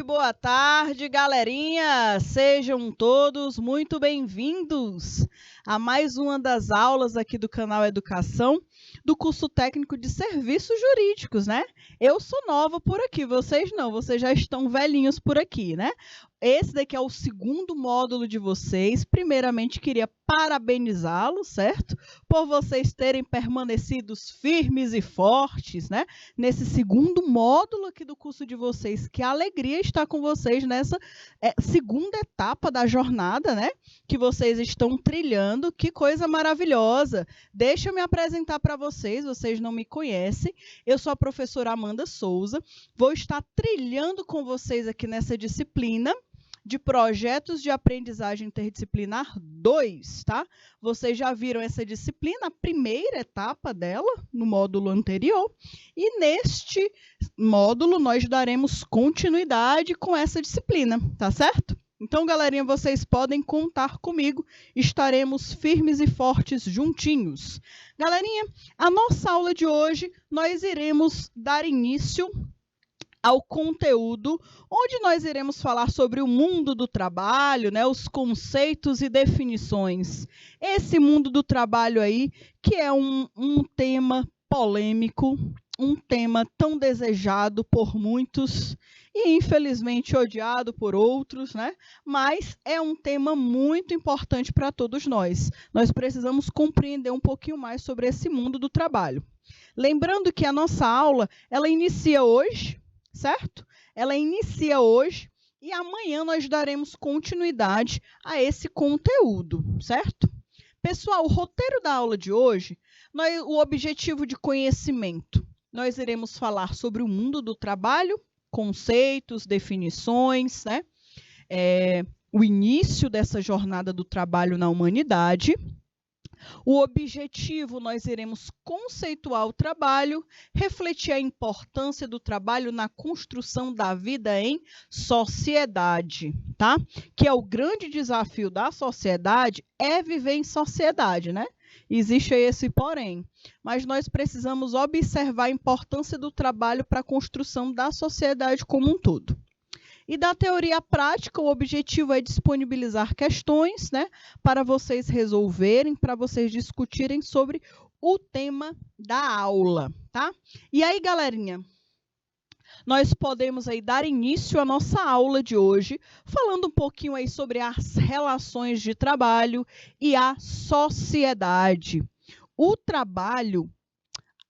boa tarde, galerinha! Sejam todos muito bem-vindos a mais uma das aulas aqui do canal Educação, do curso técnico de serviços jurídicos, né? Eu sou nova por aqui, vocês não, vocês já estão velhinhos por aqui, né? Esse daqui é o segundo módulo de vocês. Primeiramente, queria parabenizá-los, certo? Por vocês terem permanecido firmes e fortes, né? Nesse segundo módulo aqui do curso de vocês. Que alegria estar com vocês nessa segunda etapa da jornada, né? Que vocês estão trilhando. Que coisa maravilhosa! Deixa eu me apresentar para vocês não me conhecem. Eu sou a professora Amanda Souza. Vou estar trilhando com vocês aqui nessa disciplina de Projetos de Aprendizagem Interdisciplinar 2, tá? Vocês já viram essa disciplina, a primeira etapa dela, no módulo anterior, e neste módulo nós daremos continuidade com essa disciplina, tá certo? Então, galerinha, vocês podem contar comigo, estaremos firmes e fortes juntinhos. Galerinha, a nossa aula de hoje, nós iremos dar início ao conteúdo, onde nós iremos falar sobre o mundo do trabalho, né, os conceitos e definições. Esse mundo do trabalho aí, que é um tema polêmico, um tema tão desejado por muitos e, infelizmente, odiado por outros, né? Mas é um tema muito importante para todos nós. Nós precisamos compreender um pouquinho mais sobre esse mundo do trabalho. Lembrando que a nossa aula, ela inicia hoje, certo? Ela inicia hoje e amanhã nós daremos continuidade a esse conteúdo, certo? Pessoal, o roteiro da aula de hoje, o objetivo de conhecimento. Nós iremos falar sobre o mundo do trabalho, conceitos, definições, né? O início dessa jornada do trabalho na humanidade. O objetivo, nós iremos conceituar o trabalho, refletir a importância do trabalho na construção da vida em sociedade, tá? Que é o grande desafio da sociedade, é viver em sociedade, né? Existe aí esse porém, mas nós precisamos observar a importância do trabalho para a construção da sociedade como um todo. E da teoria prática, o objetivo é disponibilizar questões, né, para vocês resolverem, para vocês discutirem sobre o tema da aula, tá? E aí, galerinha, nós podemos aí dar início à nossa aula de hoje, falando um pouquinho aí sobre as relações de trabalho e a sociedade. O trabalho,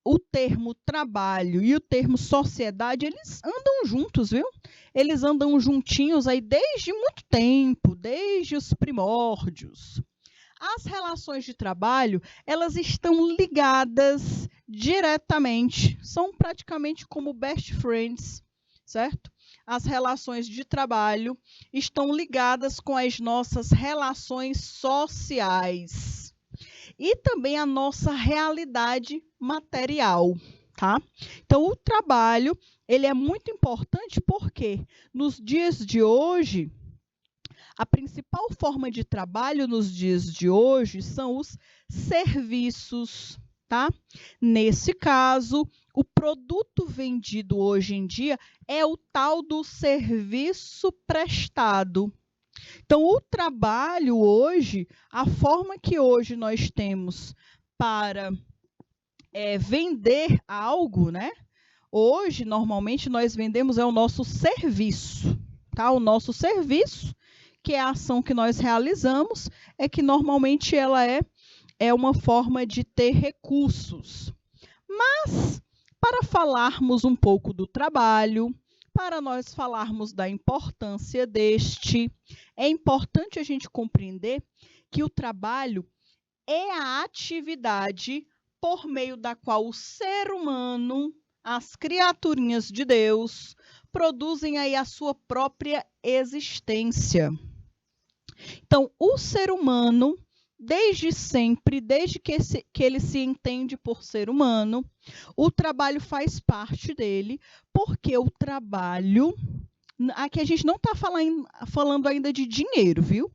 o termo trabalho e o termo sociedade, eles andam juntos, viu? Eles andam juntinhos aí desde muito tempo, desde os primórdios. As relações de trabalho, elas estão ligadas diretamente, são praticamente como best friends, certo? As relações de trabalho estão ligadas com as nossas relações sociais e também a nossa realidade material, tá? Então, o trabalho, ele é muito importante porque nos dias de hoje, a principal forma de trabalho nos dias de hoje são os serviços, tá? Nesse caso, o produto vendido hoje em dia é o tal do serviço prestado. Então, o trabalho hoje, a forma que hoje nós temos para vender algo, né? Hoje, normalmente, nós vendemos o nosso serviço, tá? O nosso serviço, que é a ação que nós realizamos, é que normalmente ela é uma forma de ter recursos. Mas, para falarmos um pouco do trabalho, para nós falarmos da importância deste, é importante a gente compreender que o trabalho é a atividade por meio da qual o ser humano, as criaturinhas de Deus, produzem aí a sua própria existência. Então, o ser humano, desde sempre, desde que ele se entende por ser humano, o trabalho faz parte dele, porque o trabalho... Aqui a gente não está falando ainda de dinheiro, viu?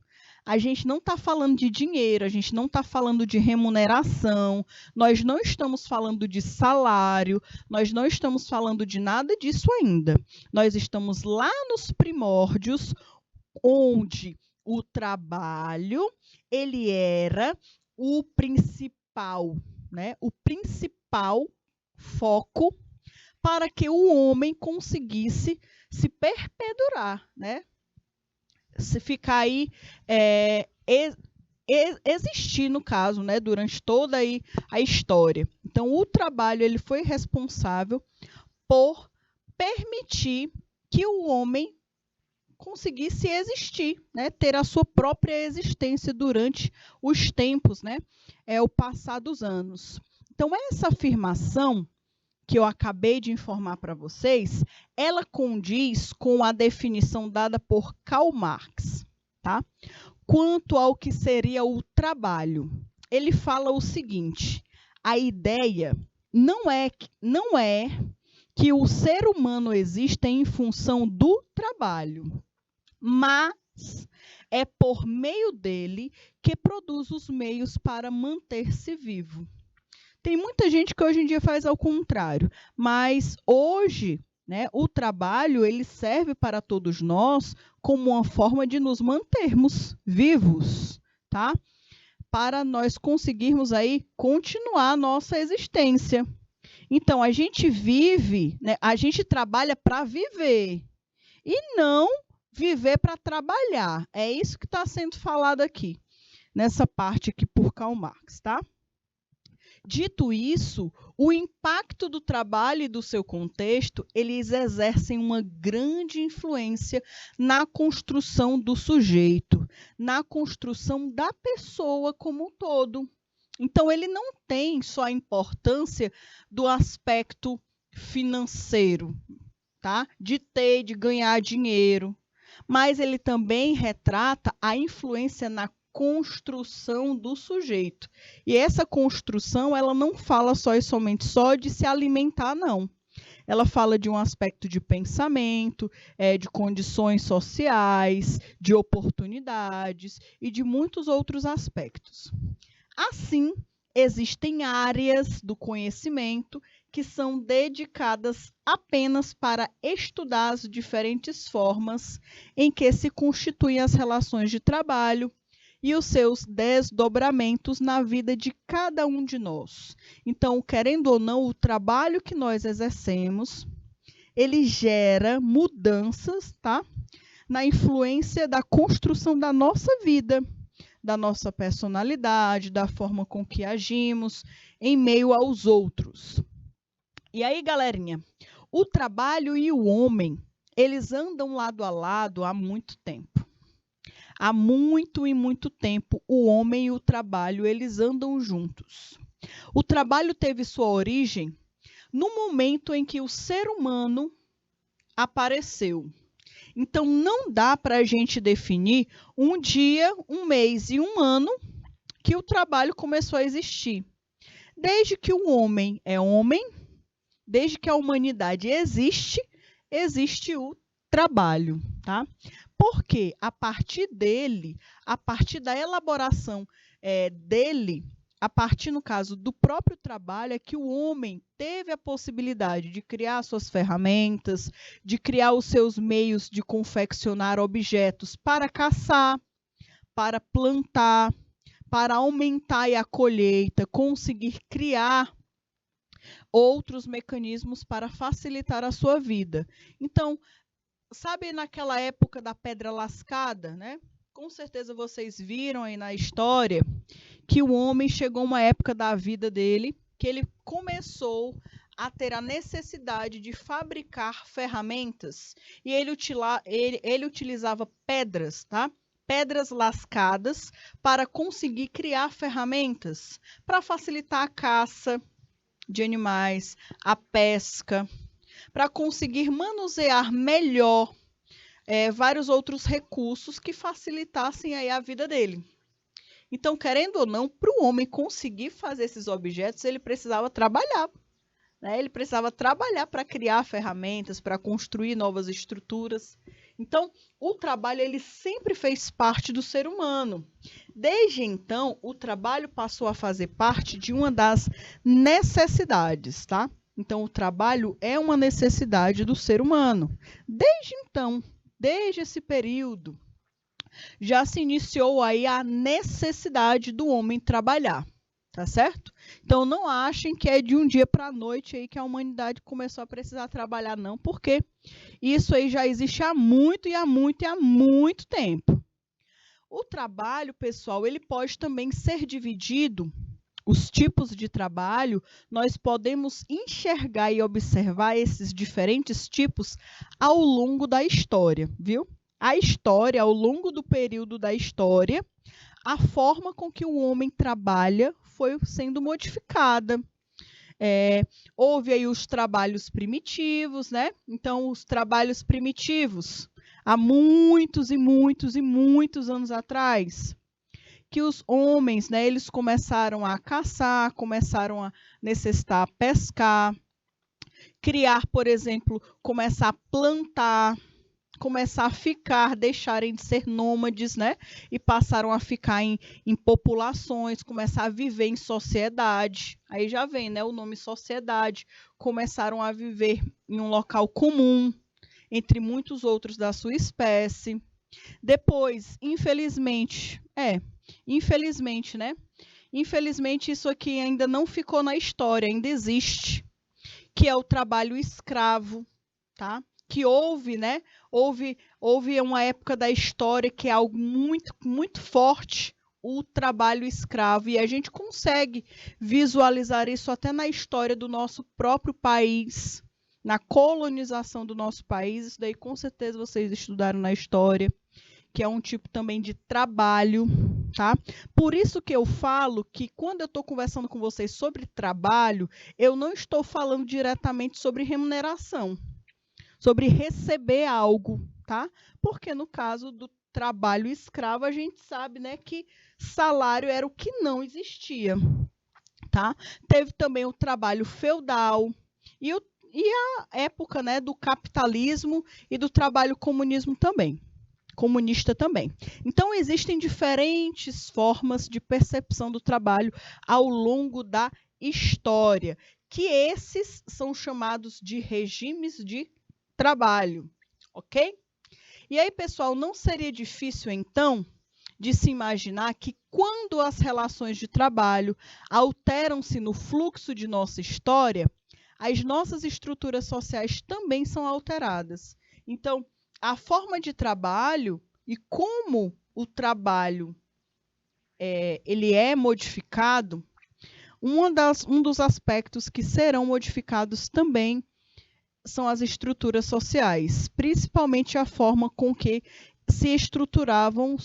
a gente não está falando de dinheiro, a gente não está falando de remuneração, nós não estamos falando de salário, nós não estamos falando de nada disso ainda. Nós estamos lá nos primórdios, onde o trabalho ele era o principal, né? O principal foco para que o homem conseguisse se perpetuar, né? Se ficar aí, existir, no caso, né? Durante toda aí a história. Então, o trabalho ele foi responsável por permitir que o homem conseguisse existir, né? Ter a sua própria existência durante os tempos, né? O passar dos anos. Então, essa afirmação que eu acabei de informar para vocês, ela condiz com a definição dada por Karl Marx, tá? Quanto ao que seria o trabalho, ele fala o seguinte: a ideia não é que o ser humano exista em função do trabalho, mas é por meio dele que produz os meios para manter-se vivo. Tem muita gente que hoje em dia faz ao contrário, mas hoje, né, o trabalho ele serve para todos nós como uma forma de nos mantermos vivos, tá? Para nós conseguirmos aí continuar a nossa existência. Então, a gente vive, né, a gente trabalha para viver e não viver para trabalhar. É isso que está sendo falado aqui, nessa parte aqui por Karl Marx, tá? Dito isso, o impacto do trabalho e do seu contexto, eles exercem uma grande influência na construção do sujeito, na construção da pessoa como um todo. Então, ele não tem só a importância do aspecto financeiro, tá? De ter, de ganhar dinheiro, mas ele também retrata a influência na construção do sujeito. E essa construção, ela não fala só e somente de se alimentar, não. Ela fala de um aspecto de pensamento, de condições sociais, de oportunidades e de muitos outros aspectos. Assim, existem áreas do conhecimento que são dedicadas apenas para estudar as diferentes formas em que se constituem as relações de trabalho e os seus desdobramentos na vida de cada um de nós. Então, querendo ou não, o trabalho que nós exercemos, ele gera mudanças, tá? Na influência da construção da nossa vida, da nossa personalidade, da forma com que agimos em meio aos outros. E aí, galerinha, o trabalho e o homem, eles andam lado a lado há muito tempo. Há muito e muito tempo, o homem e o trabalho, eles andam juntos. O trabalho teve sua origem no momento em que o ser humano apareceu. Então, não dá para a gente definir um dia, um mês e um ano que o trabalho começou a existir. Desde que o homem é homem, desde que a humanidade existe, existe o trabalho, tá? Porque a partir dele, a partir da elaboração dele, a partir, no caso, do próprio trabalho, é que o homem teve a possibilidade de criar suas ferramentas, de criar os seus meios de confeccionar objetos para caçar, para plantar, para aumentar a colheita, conseguir criar outros mecanismos para facilitar a sua vida. Então, sabe naquela época da pedra lascada, né? Com certeza vocês viram aí na história que o homem chegou a uma época da vida dele que ele começou a ter a necessidade de fabricar ferramentas e ele utilizava pedras, tá? Pedras lascadas para conseguir criar ferramentas para facilitar a caça de animais, a pesca, para conseguir manusear melhor vários outros recursos que facilitassem aí a vida dele. Então, querendo ou não, para o homem conseguir fazer esses objetos, ele precisava trabalhar. Né? Ele precisava trabalhar para criar ferramentas, para construir novas estruturas. Então, o trabalho ele sempre fez parte do ser humano. Desde então, o trabalho passou a fazer parte de uma das necessidades, tá? Então, o trabalho é uma necessidade do ser humano. Desde então, desde esse período, já se iniciou aí a necessidade do homem trabalhar, tá certo? Então, não achem que é de um dia para a noite aí que a humanidade começou a precisar trabalhar, não, porque isso aí já existe há muito e há muito e há muito tempo. O trabalho, pessoal, ele pode também ser dividido. Os tipos de trabalho, nós podemos enxergar e observar esses diferentes tipos ao longo da história, viu? A história, ao longo do período da história, a forma com que o homem trabalha foi sendo modificada. Houve aí os trabalhos primitivos, né? Então, os trabalhos primitivos, há muitos e muitos e muitos anos atrás, que os homens, né, eles começaram a caçar, começaram a necessitar pescar, criar, por exemplo, começar a plantar, começar a ficar, deixarem de ser nômades, né? E passaram a ficar em populações, começar a viver em sociedade. Aí já vem, né, o nome sociedade. Começaram a viver em um local comum, entre muitos outros da sua espécie. Depois, infelizmente, né? Infelizmente, isso aqui ainda não ficou na história, ainda existe, que é o trabalho escravo, tá? Que houve, né? Houve uma época da história que é algo muito, muito forte, o trabalho escravo, e a gente consegue visualizar isso até na história do nosso próprio país, na colonização do nosso país. Isso daí com certeza vocês estudaram na história, que é um tipo também de trabalho, tá? Por isso que eu falo que quando eu estou conversando com vocês sobre trabalho, eu não estou falando diretamente sobre remuneração, sobre receber algo, tá? Porque no caso do trabalho escravo, a gente sabe, né, que salário era o que não existia, tá? Teve também o trabalho feudal e a época, né, do capitalismo e do trabalho comunista também. Então, existem diferentes formas de percepção do trabalho ao longo da história, que esses são chamados de regimes de trabalho, ok? E aí, pessoal, não seria difícil, então, de se imaginar que quando as relações de trabalho alteram-se no fluxo de nossa história, as nossas estruturas sociais também são alteradas. Então, a forma de trabalho e como o trabalho ele é modificado, um dos aspectos que serão modificados também são as estruturas sociais, principalmente a forma com que se estruturavam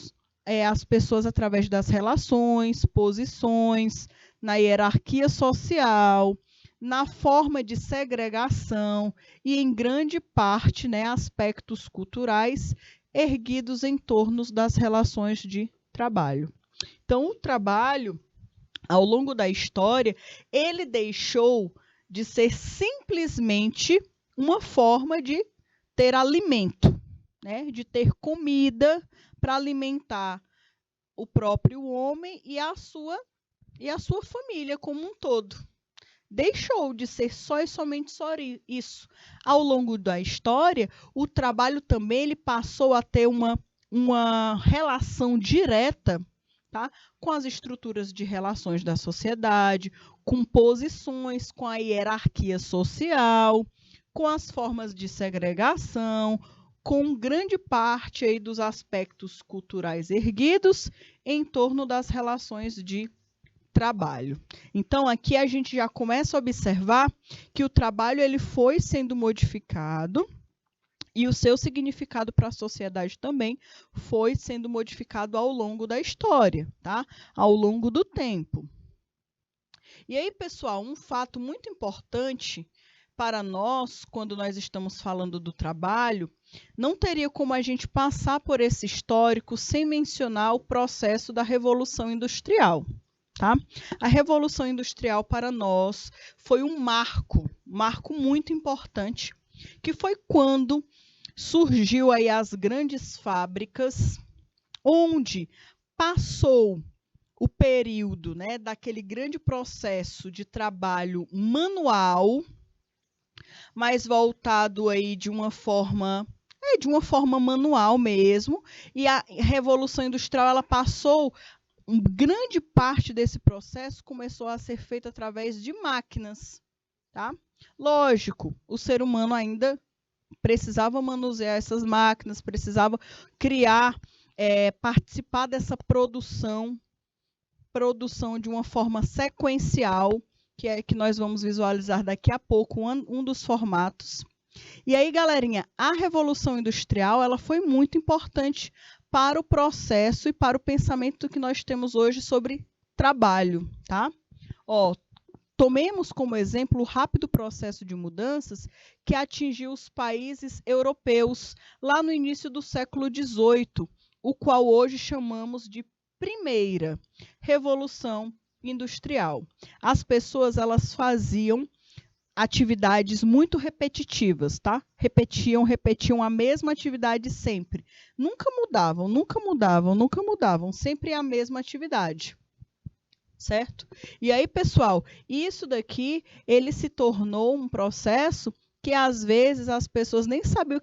as pessoas através das relações, posições, na hierarquia social, na forma de segregação e, em grande parte, né, aspectos culturais erguidos em torno das relações de trabalho. Então, o trabalho, ao longo da história, ele deixou de ser simplesmente uma forma de ter alimento, né, de ter comida para alimentar o próprio homem e a sua família como um todo. Deixou de ser só e somente isso. Ao longo da história, o trabalho também ele passou a ter uma relação direta, tá, com as estruturas de relações da sociedade, com posições, com a hierarquia social, com as formas de segregação, com grande parte aí dos aspectos culturais erguidos em torno das relações de trabalho. Então, aqui a gente já começa a observar que o trabalho ele foi sendo modificado e o seu significado para a sociedade também foi sendo modificado ao longo da história, tá? Ao longo do tempo. E aí, pessoal, um fato muito importante para nós, quando nós estamos falando do trabalho, não teria como a gente passar por esse histórico sem mencionar o processo da Revolução Industrial. Tá? A Revolução Industrial para nós foi um marco muito importante, que foi quando surgiu aí as grandes fábricas, onde passou o período, né, daquele grande processo de trabalho manual, mais voltado aí de uma forma manual mesmo, e a Revolução Industrial ela passou, grande parte desse processo começou a ser feito através de máquinas, tá? Lógico, o ser humano ainda precisava manusear essas máquinas, precisava criar, participar dessa produção de uma forma sequencial, que é que nós vamos visualizar daqui a pouco um dos formatos. E aí, galerinha, a Revolução Industrial ela foi muito importante para o processo e para o pensamento que nós temos hoje sobre trabalho, tá? Tomemos como exemplo o rápido processo de mudanças que atingiu os países europeus lá no início do século XVIII, o qual hoje chamamos de Primeira Revolução Industrial. As pessoas elas faziam atividades muito repetitivas, tá? Repetiam a mesma atividade sempre. Nunca mudavam, sempre a mesma atividade. Certo? E aí, pessoal, isso daqui, ele se tornou um processo que, às vezes, as pessoas nem sabiam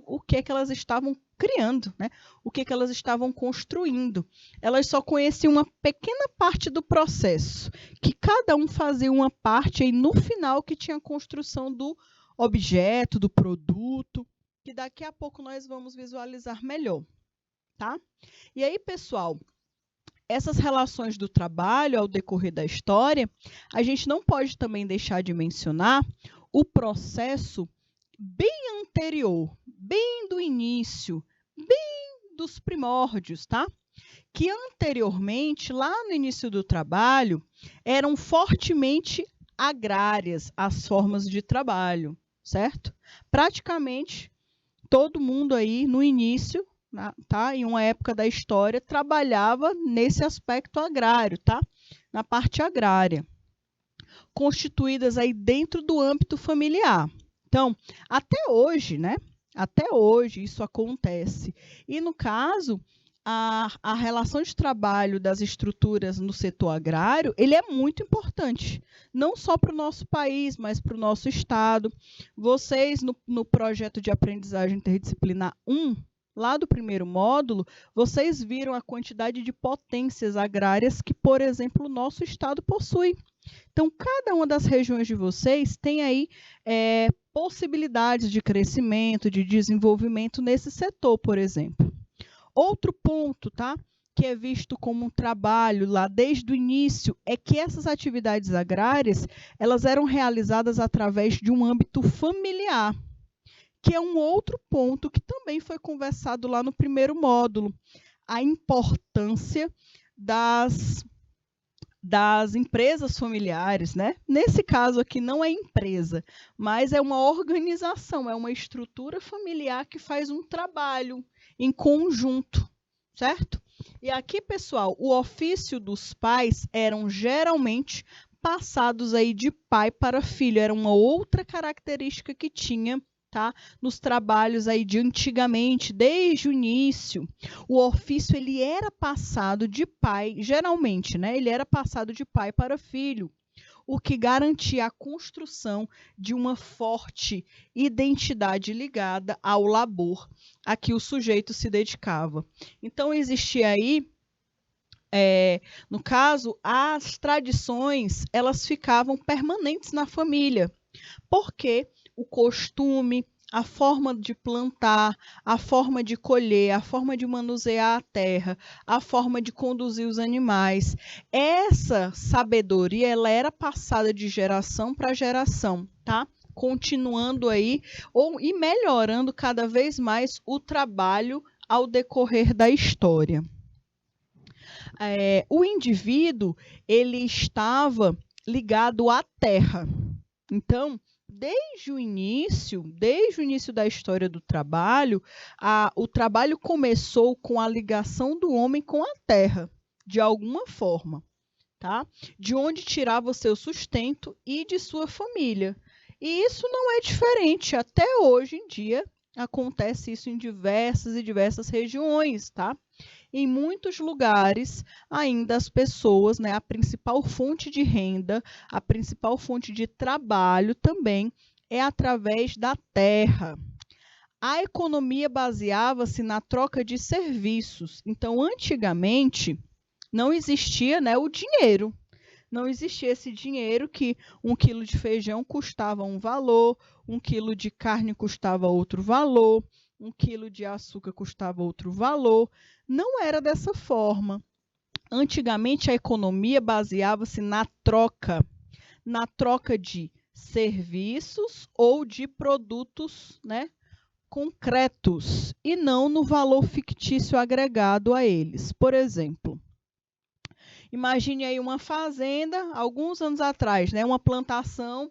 o que elas estavam criando, né? O que elas estavam construindo. Elas só conheciam uma pequena parte do processo, que cada um fazia uma parte, e no final que tinha a construção do objeto, do produto, que daqui a pouco nós vamos visualizar melhor, tá? E aí, pessoal, essas relações do trabalho ao decorrer da história, a gente não pode também deixar de mencionar o processo bem anterior, bem do início, bem dos primórdios, tá? Que anteriormente, lá no início do trabalho, eram fortemente agrárias as formas de trabalho, certo? Praticamente todo mundo aí no início, tá? Em uma época da história, trabalhava nesse aspecto agrário, tá? Na parte agrária, constituídas aí dentro do âmbito familiar. Então, até hoje, né? Até hoje isso acontece. E no caso, a relação de trabalho das estruturas no setor agrário, ele é muito importante, não só para o nosso país, mas para o nosso estado. Vocês, no projeto de aprendizagem interdisciplinar 1, lá do primeiro módulo, vocês viram a quantidade de potências agrárias que, por exemplo, o nosso estado possui. Então, cada uma das regiões de vocês tem aí possibilidades de crescimento, de desenvolvimento nesse setor, por exemplo. Outro ponto, tá, que é visto como um trabalho lá desde o início, é que essas atividades agrárias, elas eram realizadas através de um âmbito familiar, que é um outro ponto que também foi conversado lá no primeiro módulo, a importância das empresas familiares, né? Nesse caso aqui não é empresa, mas é uma organização, é uma estrutura familiar que faz um trabalho em conjunto, certo? E aqui, pessoal, o ofício dos pais eram geralmente passados aí de pai para filho, era uma outra característica que tinha, tá? Nos trabalhos aí de antigamente, desde o início, o ofício ele era passado de pai, geralmente, né? Ele era passado de pai para filho, o que garantia a construção de uma forte identidade ligada ao labor a que o sujeito se dedicava. Então, existia aí, no caso, as tradições, elas ficavam permanentes na família, porque o costume, a forma de plantar, a forma de colher, a forma de manusear a terra, a forma de conduzir os animais. Essa sabedoria ela era passada de geração para geração, tá? Continuando aí e melhorando cada vez mais o trabalho ao decorrer da história. O indivíduo ele estava ligado à terra. Então, desde o início da história do trabalho, o trabalho começou com a ligação do homem com a terra, de alguma forma, tá? De onde tirava o seu sustento e de sua família. E isso não é diferente até hoje em dia Acontece isso em diversas e diversas regiões, tá? Em muitos lugares, ainda as pessoas, né, a principal fonte de renda, a principal fonte de trabalho também é através da terra. A economia baseava-se na troca de serviços. Então, antigamente, não existia, né, o dinheiro. Não existia esse dinheiro que 1 quilo de feijão custava um valor, 1 quilo de carne custava outro valor, 1 quilo de açúcar custava outro valor. Não era dessa forma. Antigamente, a economia baseava-se na troca de serviços ou de produtos, né, concretos, e não no valor fictício agregado a eles. Por exemplo, imagine aí uma fazenda, alguns anos atrás, né, uma plantação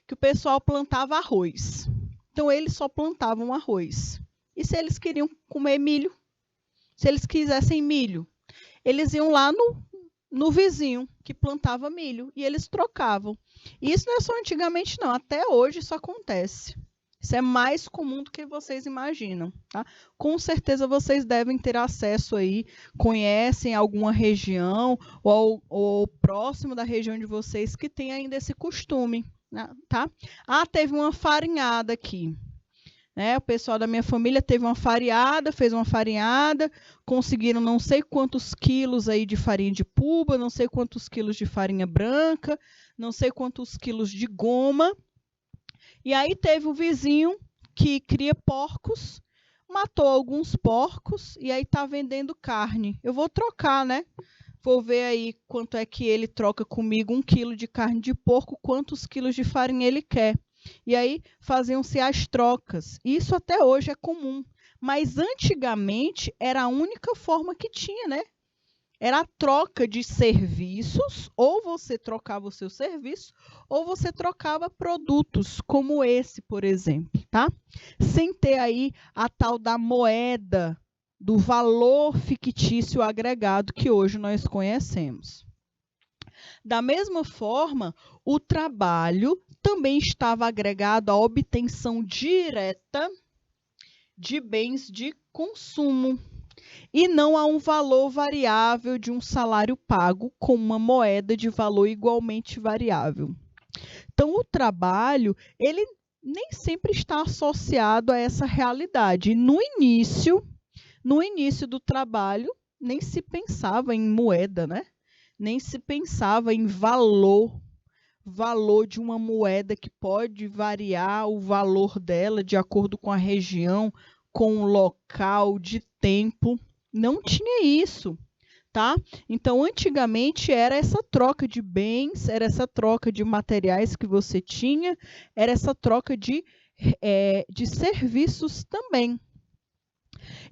que o pessoal plantava arroz. Então, eles só plantavam arroz. E se eles queriam comer milho? Se eles quisessem milho, eles iam lá no vizinho que plantava milho e eles trocavam. E isso não é só antigamente, não. Até hoje isso acontece. Isso é mais comum do que vocês imaginam, tá? Com certeza vocês devem ter acesso aí, conhecem alguma região ou próximo da região de vocês que tem ainda esse costume, né, tá? Ah, teve uma farinhada aqui. Né? O pessoal da minha família teve uma farinhada, fez uma farinhada, conseguiram não sei quantos quilos aí de farinha de puba, não sei quantos quilos de farinha branca, não sei quantos quilos de goma. E aí teve um vizinho que cria porcos, matou alguns porcos e aí está vendendo carne. Eu vou trocar, né? Vou ver aí quanto é que ele troca comigo 1 quilo de carne de porco, quantos quilos de farinha ele quer. E aí faziam-se as trocas. Isso até hoje é comum. Mas antigamente era a única forma que tinha, né? Era a troca de serviços, ou você trocava o seu serviço, ou você trocava produtos, como esse, por exemplo, tá? Sem ter aí a tal da moeda, do valor fictício agregado que hoje nós conhecemos. Da mesma forma, o trabalho também estava agregado à obtenção direta de bens de consumo e não a um valor variável de um salário pago com uma moeda de valor igualmente variável. Então, o trabalho, ele nem sempre está associado a essa realidade. No início do trabalho, nem se pensava em moeda, né? Nem se pensava em valor de uma moeda que pode variar o valor dela de acordo com a região, com o local, de tempo. Não tinha isso, tá? Então, antigamente era essa troca de bens, era essa troca de materiais que você tinha, era essa troca de serviços também.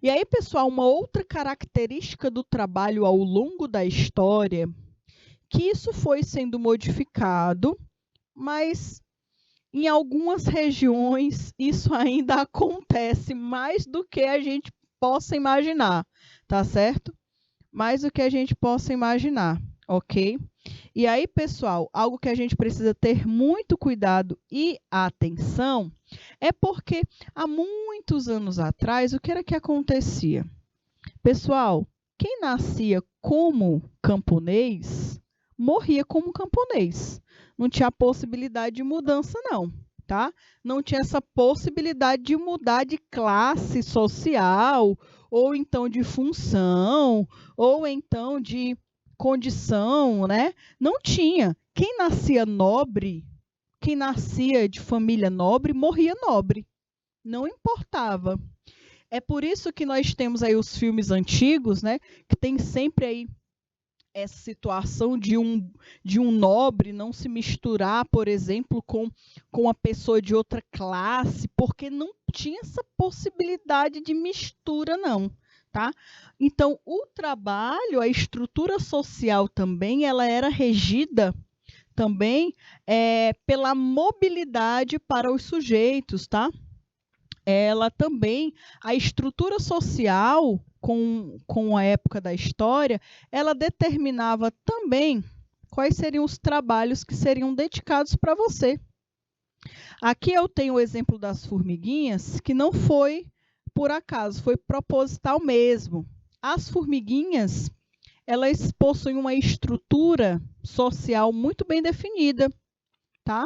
E aí, pessoal, uma outra característica do trabalho ao longo da história, que isso foi sendo modificado, mas em algumas regiões isso ainda acontece mais do que a gente possa imaginar, tá certo? Mais do que a gente possa imaginar, ok? E aí, pessoal, algo que a gente precisa ter muito cuidado e atenção é porque há muitos anos atrás, o que era que acontecia? Pessoal, quem nascia como camponês, morria como camponês. Não tinha possibilidade de mudança, não. Tá? Não tinha essa possibilidade de mudar de classe social, ou então de função, ou então de condição, né? Não tinha. Quem nascia nobre, quem nascia de família nobre, morria nobre. Não importava. É por isso que nós temos aí os filmes antigos, né? Que tem sempre aí essa situação de um nobre não se misturar, por exemplo, com uma pessoa de outra classe, porque não tinha essa possibilidade de mistura, não. Tá? Então, o trabalho, a estrutura social também, ela era regida também pela mobilidade para os sujeitos, tá? Ela também, a estrutura social com a época da história, ela determinava também quais seriam os trabalhos que seriam dedicados para você. Aqui eu tenho o exemplo das formiguinhas, que não foi por acaso, foi proposital mesmo. As formiguinhas, elas possuem uma estrutura social muito bem definida, tá?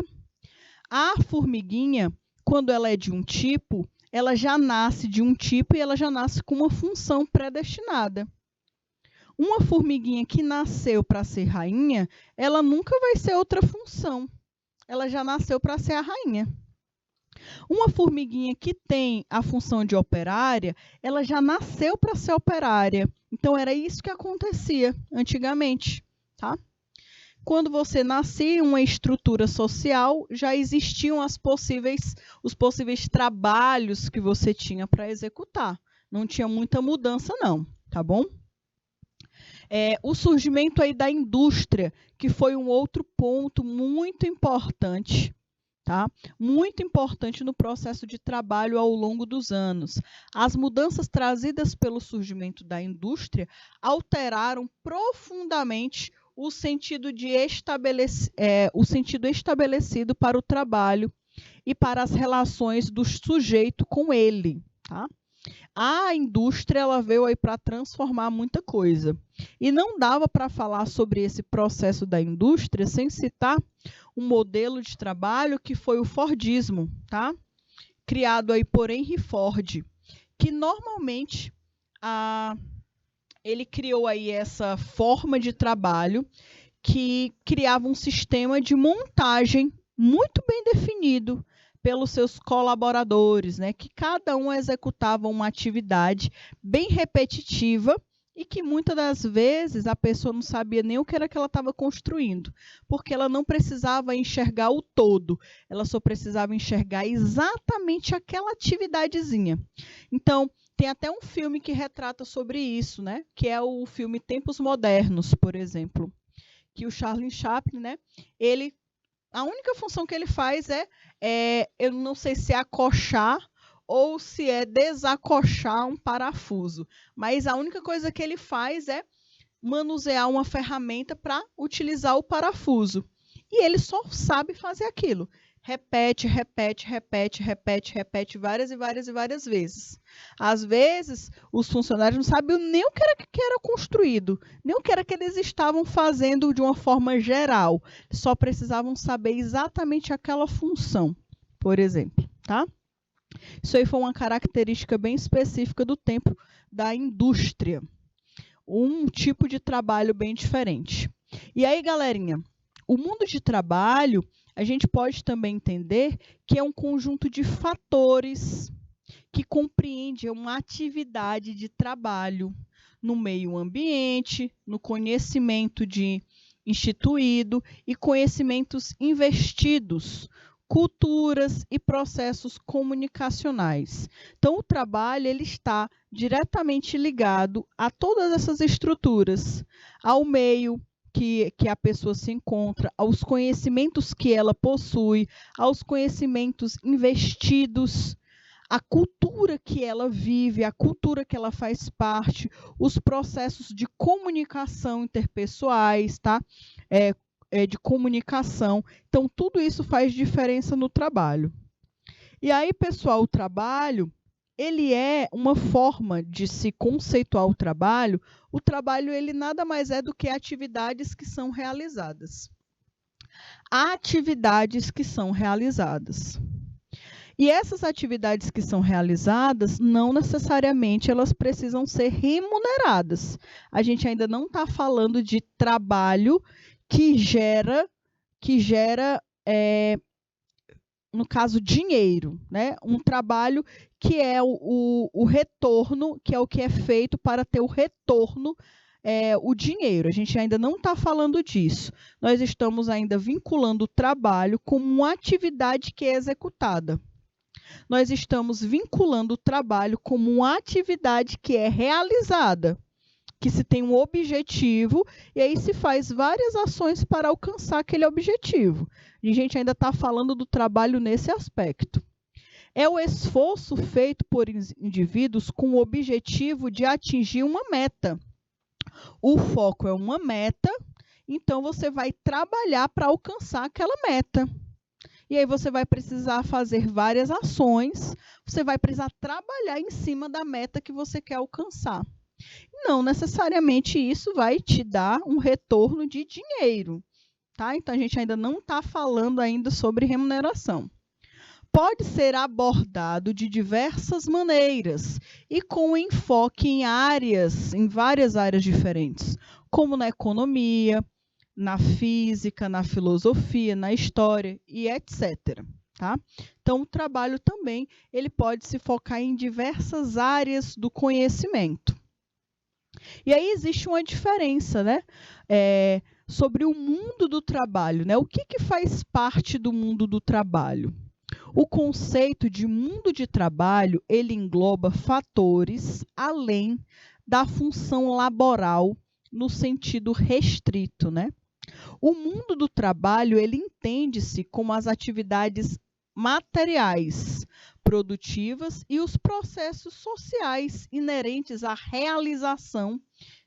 A formiguinha, quando ela é de um tipo, ela já nasce de um tipo e ela já nasce com uma função predestinada. Uma formiguinha que nasceu para ser rainha, ela nunca vai ser outra função. Ela já nasceu para ser a rainha. Uma formiguinha que tem a função de operária, ela já nasceu para ser operária. Então, era isso que acontecia antigamente, tá? Quando você nascia em uma estrutura social, já existiam os possíveis trabalhos que você tinha para executar. Não tinha muita mudança, não, tá bom? O surgimento aí da indústria, que foi um outro ponto muito importante, tá? Muito importante no processo de trabalho ao longo dos anos. As mudanças trazidas pelo surgimento da indústria alteraram profundamente o sentido estabelecido para o trabalho e para as relações do sujeito com ele, tá? A indústria ela veio aí para transformar muita coisa. E não dava para falar sobre esse processo da indústria sem citar um modelo de trabalho que foi o Fordismo, tá? Criado aí por Henry Ford, que normalmente ele criou aí essa forma de trabalho que criava um sistema de montagem muito bem definido pelos seus colaboradores, né? Que cada um executava uma atividade bem repetitiva e que muitas das vezes a pessoa não sabia nem o que era que ela estava construindo, porque ela não precisava enxergar o todo, ela só precisava enxergar exatamente aquela atividadezinha. Então, tem até um filme que retrata sobre isso, né? Que é o filme Tempos Modernos, por exemplo, que o Charlie Chaplin, né? A única função que ele faz eu não sei se é acochar ou se é desacochar um parafuso, mas a única coisa que ele faz é manusear uma ferramenta para utilizar o parafuso. E ele só sabe fazer aquilo. Repete, repete, repete, repete, repete várias e várias e várias vezes. Às vezes, os funcionários não sabiam nem o que era construído, nem o que era que eles estavam fazendo de uma forma geral. Só precisavam saber exatamente aquela função, por exemplo, tá? Isso aí foi uma característica bem específica do tempo da indústria. Um tipo de trabalho bem diferente. E aí, galerinha, o mundo de trabalho, a gente pode também entender que é um conjunto de fatores que compreende uma atividade de trabalho no meio ambiente, no conhecimento instituído e conhecimentos investidos, culturas e processos comunicacionais. Então, o trabalho ele está diretamente ligado a todas essas estruturas, ao meio que a pessoa se encontra, aos conhecimentos que ela possui, aos conhecimentos investidos, a cultura que ela vive, a cultura que ela faz parte, os processos de comunicação interpessoais, tá? De comunicação. Então, tudo isso faz diferença no trabalho. E aí, pessoal, o trabalho, ele é uma forma de se conceituar o trabalho. O trabalho, ele nada mais é do que atividades que são realizadas. Atividades que são realizadas. E essas atividades que são realizadas, não necessariamente elas precisam ser remuneradas. A gente ainda não está falando de trabalho que gera no caso, dinheiro, né? Um trabalho que é o retorno, que é o que é feito para ter o retorno, o dinheiro. A gente ainda não está falando disso. Nós estamos ainda vinculando o trabalho como uma atividade que é executada. Nós estamos vinculando o trabalho como uma atividade que é realizada, que se tem um objetivo e aí se faz várias ações para alcançar aquele objetivo. A gente ainda está falando do trabalho nesse aspecto. É o esforço feito por indivíduos com o objetivo de atingir uma meta. O foco é uma meta, então você vai trabalhar para alcançar aquela meta. E aí você vai precisar fazer várias ações, você vai precisar trabalhar em cima da meta que você quer alcançar. Não necessariamente isso vai te dar um retorno de dinheiro, tá? Então a gente ainda não está falando ainda sobre remuneração. Pode ser abordado de diversas maneiras e com enfoque em várias áreas diferentes, como na economia, na física, na filosofia, na história e etc. Tá? Então, o trabalho também ele pode se focar em diversas áreas do conhecimento. E aí existe uma diferença, né? Sobre o mundo do trabalho, né? O que faz parte do mundo do trabalho? O conceito de mundo de trabalho, ele engloba fatores além da função laboral no sentido restrito, né? O mundo do trabalho, ele entende-se como as atividades materiais, produtivas e os processos sociais inerentes à realização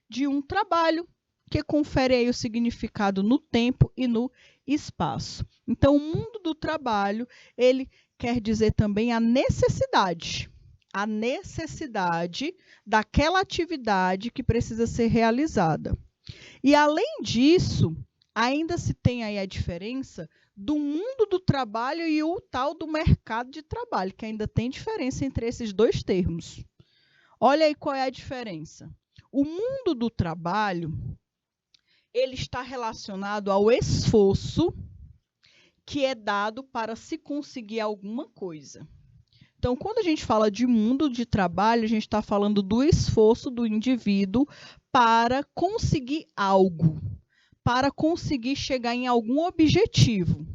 de um trabalho, que confere aí o significado no tempo e no espaço. Então, o mundo do trabalho, ele quer dizer também a necessidade daquela atividade que precisa ser realizada. E, além disso, ainda se tem aí a diferença do mundo do trabalho e o tal do mercado de trabalho, que ainda tem diferença entre esses dois termos. Olha aí qual é a diferença. O mundo do trabalho, ele está relacionado ao esforço que é dado para se conseguir alguma coisa. Então, quando a gente fala de mundo de trabalho, a gente está falando do esforço do indivíduo para conseguir algo, para conseguir chegar em algum objetivo.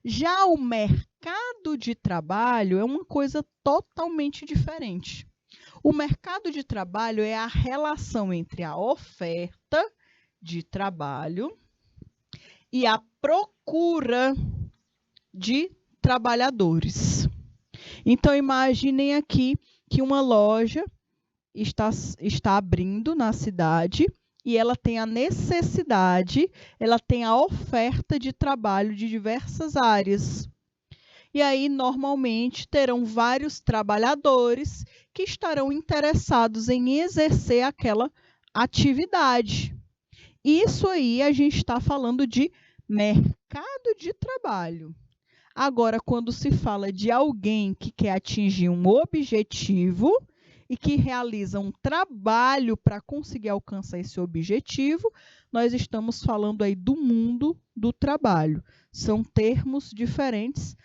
Já o mercado de trabalho é uma coisa totalmente diferente. O mercado de trabalho é a relação entre a oferta de trabalho e a procura de trabalhadores. Então, imaginem aqui que uma loja está abrindo na cidade e ela tem a necessidade, ela tem a oferta de trabalho de diversas áreas. E aí, normalmente, terão vários trabalhadores que estarão interessados em exercer aquela atividade. Isso aí a gente está falando de mercado de trabalho. Agora, quando se fala de alguém que quer atingir um objetivo e que realiza um trabalho para conseguir alcançar esse objetivo, nós estamos falando aí do mundo do trabalho. São termos diferentes,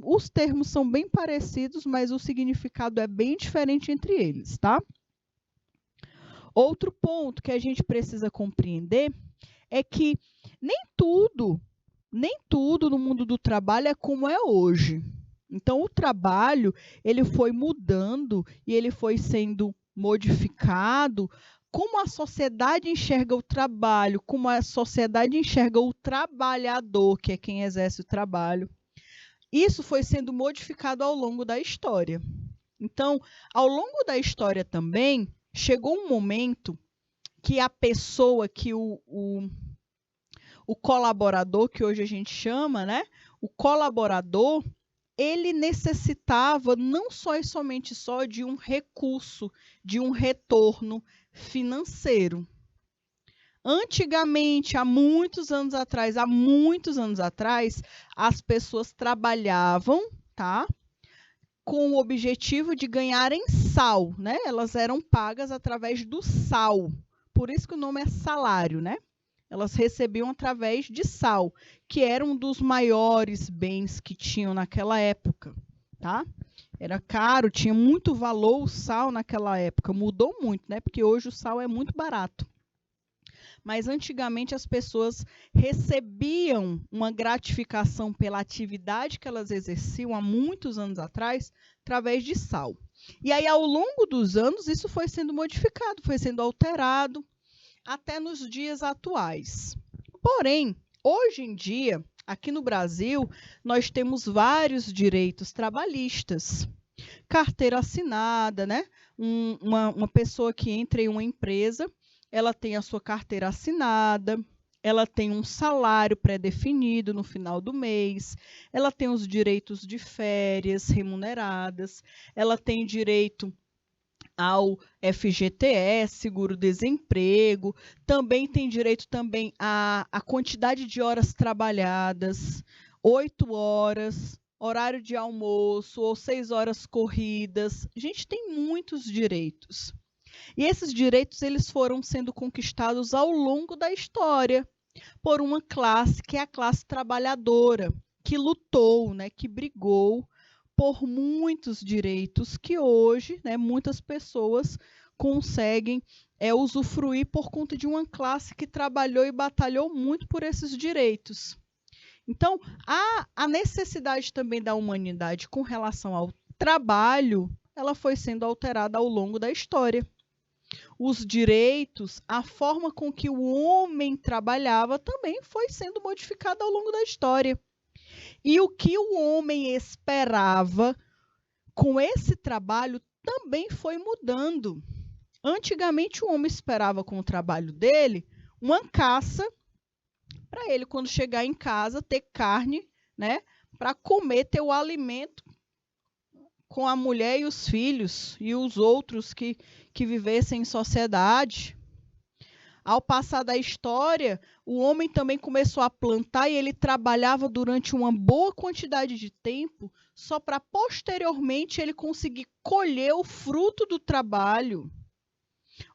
os termos são bem parecidos, mas o significado é bem diferente entre eles, tá? Outro ponto que a gente precisa compreender é que nem tudo no mundo do trabalho é como é hoje. Então, o trabalho ele foi mudando e ele foi sendo modificado. Como a sociedade enxerga o trabalho, como a sociedade enxerga o trabalhador, que é quem exerce o trabalho. Isso foi sendo modificado ao longo da história. Então, ao longo da história também, chegou um momento que a pessoa, que o colaborador, que hoje a gente chama, né? O colaborador, ele necessitava não só e somente só de um recurso, de um retorno financeiro. Antigamente, há muitos anos atrás, as pessoas trabalhavam, tá? Com o objetivo de ganharem sal, né? Elas eram pagas através do sal. Por isso que o nome é salário, né? Elas recebiam através de sal, que era um dos maiores bens que tinham naquela época, tá? Era caro, tinha muito valor o sal naquela época. Mudou muito, né? Porque hoje o sal é muito barato. Mas antigamente as pessoas recebiam uma gratificação pela atividade que elas exerciam há muitos anos atrás, através de sal. E aí, ao longo dos anos, isso foi sendo modificado, foi sendo alterado, até nos dias atuais. Porém, hoje em dia, aqui no Brasil, nós temos vários direitos trabalhistas. Carteira assinada, né? Uma pessoa que entra em uma empresa, ela tem a sua carteira assinada, ela tem um salário pré-definido no final do mês, ela tem os direitos de férias remuneradas, ela tem direito ao FGTS, seguro-desemprego, também tem direito também à quantidade de horas trabalhadas, 8 horas, horário de almoço ou 6 horas corridas. A gente tem muitos direitos. E esses direitos eles foram sendo conquistados ao longo da história por uma classe que é a classe trabalhadora, que lutou, né, que brigou por muitos direitos que hoje, né, muitas pessoas conseguem usufruir por conta de uma classe que trabalhou e batalhou muito por esses direitos. Então, a necessidade também da humanidade com relação ao trabalho, ela foi sendo alterada ao longo da história. Os direitos, a forma com que o homem trabalhava também foi sendo modificada ao longo da história. E o que o homem esperava com esse trabalho também foi mudando. Antigamente, o homem esperava com o trabalho dele uma caça para ele, quando chegar em casa, ter carne, né, para comer, ter o alimento com a mulher e os filhos e os outros que vivessem em sociedade. Ao passar da história, o homem também começou a plantar e ele trabalhava durante uma boa quantidade de tempo só para posteriormente ele conseguir colher o fruto do trabalho.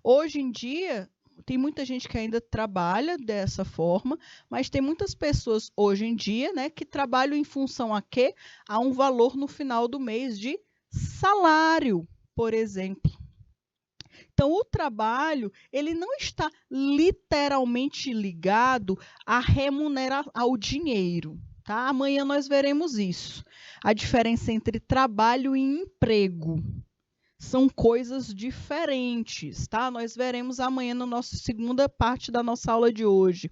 Hoje em dia, tem muita gente que ainda trabalha dessa forma, mas tem muitas pessoas hoje em dia, né, que trabalham em função a quê? A um valor no final do mês de salário, por exemplo. Então, o trabalho, ele não está literalmente ligado à remuneração, ao dinheiro. Tá? Amanhã nós veremos isso. A diferença entre trabalho e emprego. São coisas diferentes, tá? Nós veremos amanhã na nossa segunda parte da nossa aula de hoje.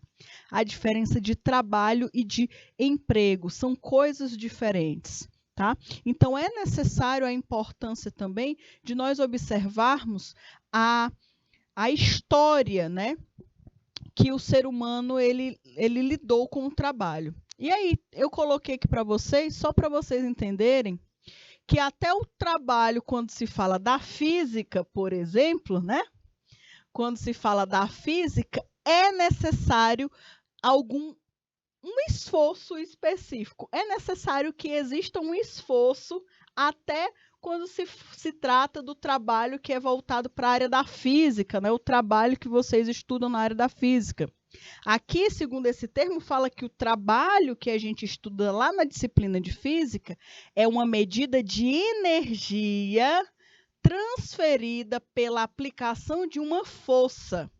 A diferença de trabalho e de emprego. São coisas diferentes. Tá? Então, é necessário a importância também de nós observarmos a história, né, que o ser humano ele lidou com o trabalho. E aí, eu coloquei aqui para vocês, só para vocês entenderem, que até o trabalho, quando se fala da física, por exemplo, né, quando se fala da física, é necessário um esforço específico. É necessário que exista um esforço até quando se trata do trabalho que é voltado para a área da física, né? O trabalho que vocês estudam na área da física. Aqui, segundo esse termo, fala que o trabalho que a gente estuda lá na disciplina de física é uma medida de energia transferida pela aplicação de uma força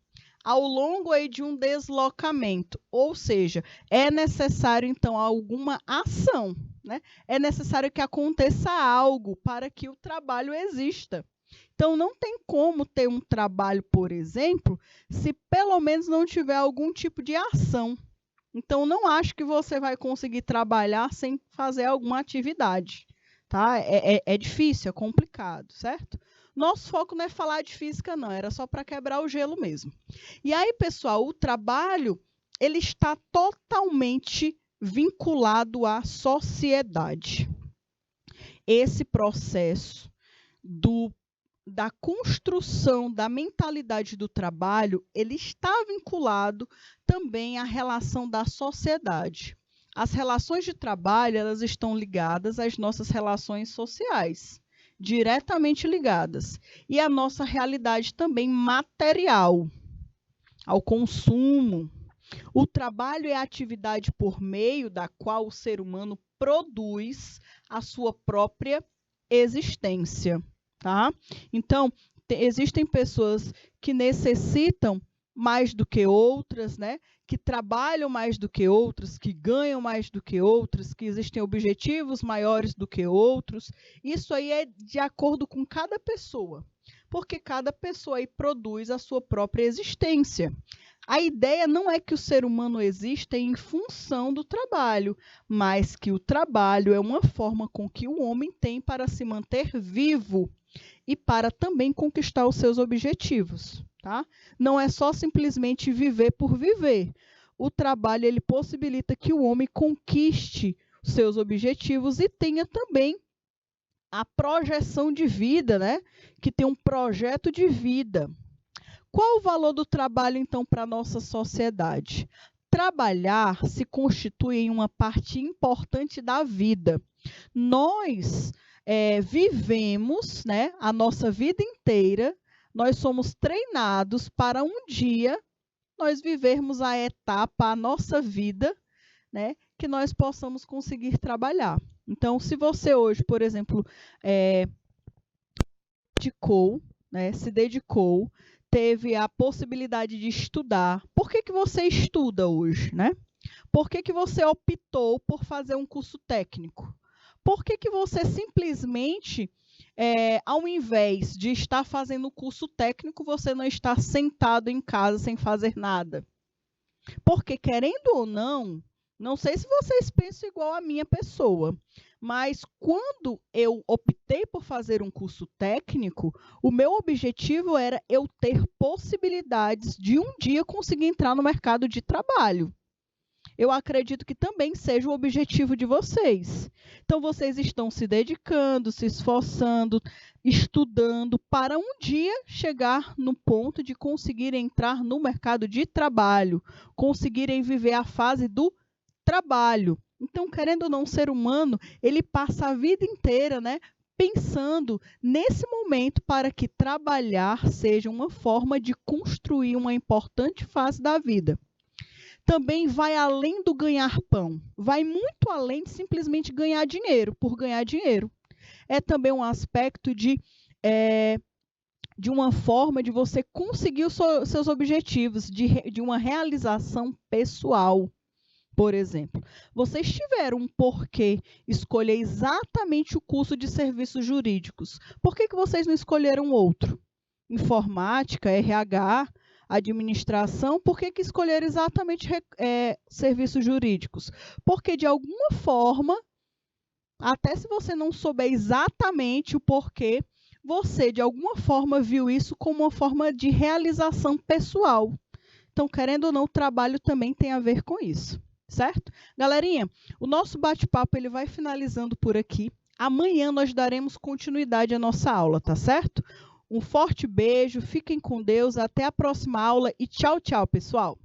ao longo aí de um deslocamento, ou seja, é necessário então alguma ação, né? É necessário que aconteça algo para que o trabalho exista. Então, não tem como ter um trabalho, por exemplo, se pelo menos não tiver algum tipo de ação. Então, não acho que você vai conseguir trabalhar sem fazer alguma atividade. Tá? É difícil, é complicado, certo? Nosso foco não é falar de física, não. Era só para quebrar o gelo mesmo. E aí, pessoal, o trabalho ele está totalmente vinculado à sociedade. Esse processo da construção da mentalidade do trabalho, ele está vinculado também à relação da sociedade. As relações de trabalho, elas estão ligadas às nossas relações sociais, diretamente ligadas. E à nossa realidade também material, ao consumo. O trabalho é a atividade por meio da qual o ser humano produz a sua própria existência. Tá? Então, existem pessoas que necessitam mais do que outras, né? Que trabalham mais do que outras, que ganham mais do que outras, que existem objetivos maiores do que outros. Isso aí é de acordo com cada pessoa, porque cada pessoa aí produz a sua própria existência. A ideia não é que o ser humano exista em função do trabalho, mas que o trabalho é uma forma com que o homem tem para se manter vivo e para também conquistar os seus objetivos. Tá? Não é só simplesmente viver por viver. o trabalho ele possibilita que o homem conquiste os seus objetivos e tenha também a projeção de vida, né? Que tem um projeto de vida. Qual o valor do trabalho, então, para a nossa sociedade? Trabalhar se constitui em uma parte importante da vida. Nós vivemos, né, a nossa vida inteira, nós somos treinados para um dia nós vivermos a etapa, a nossa vida, né, que nós possamos conseguir trabalhar. Então, se você hoje, por exemplo, se dedicou, teve a possibilidade de estudar, por que você estuda hoje, né? Por que você optou por fazer um curso técnico? Por que você simplesmente, ao invés de estar fazendo o curso técnico, você não está sentado em casa sem fazer nada? Porque, querendo ou não, não sei se vocês pensam igual a minha pessoa, mas quando eu optei por fazer um curso técnico, o meu objetivo era eu ter possibilidades de um dia conseguir entrar no mercado de trabalho. Eu acredito que também seja o objetivo de vocês. Então, vocês estão se dedicando, se esforçando, estudando para um dia chegar no ponto de conseguir entrar no mercado de trabalho, conseguirem viver a fase do trabalho. Então, querendo ou não, o ser humano, ele passa a vida inteira, né, pensando nesse momento para que trabalhar seja uma forma de construir uma importante fase da vida. Também vai além do ganhar pão, vai muito além de simplesmente ganhar dinheiro por ganhar dinheiro. É também um aspecto de uma forma de você conseguir os seus objetivos, de uma realização pessoal. Por exemplo, vocês tiveram um porquê escolher exatamente o curso de serviços jurídicos. Por que vocês não escolheram outro? Informática, RH, administração, por que escolheram exatamente serviços jurídicos? Porque, de alguma forma, até se você não souber exatamente o porquê, você, de alguma forma, viu isso como uma forma de realização pessoal. Então, querendo ou não, o trabalho também tem a ver com isso, certo? Galerinha, o nosso bate-papo ele vai finalizando por aqui. Amanhã nós daremos continuidade à nossa aula, tá certo? Um forte beijo, fiquem com Deus, até a próxima aula e tchau, tchau, pessoal!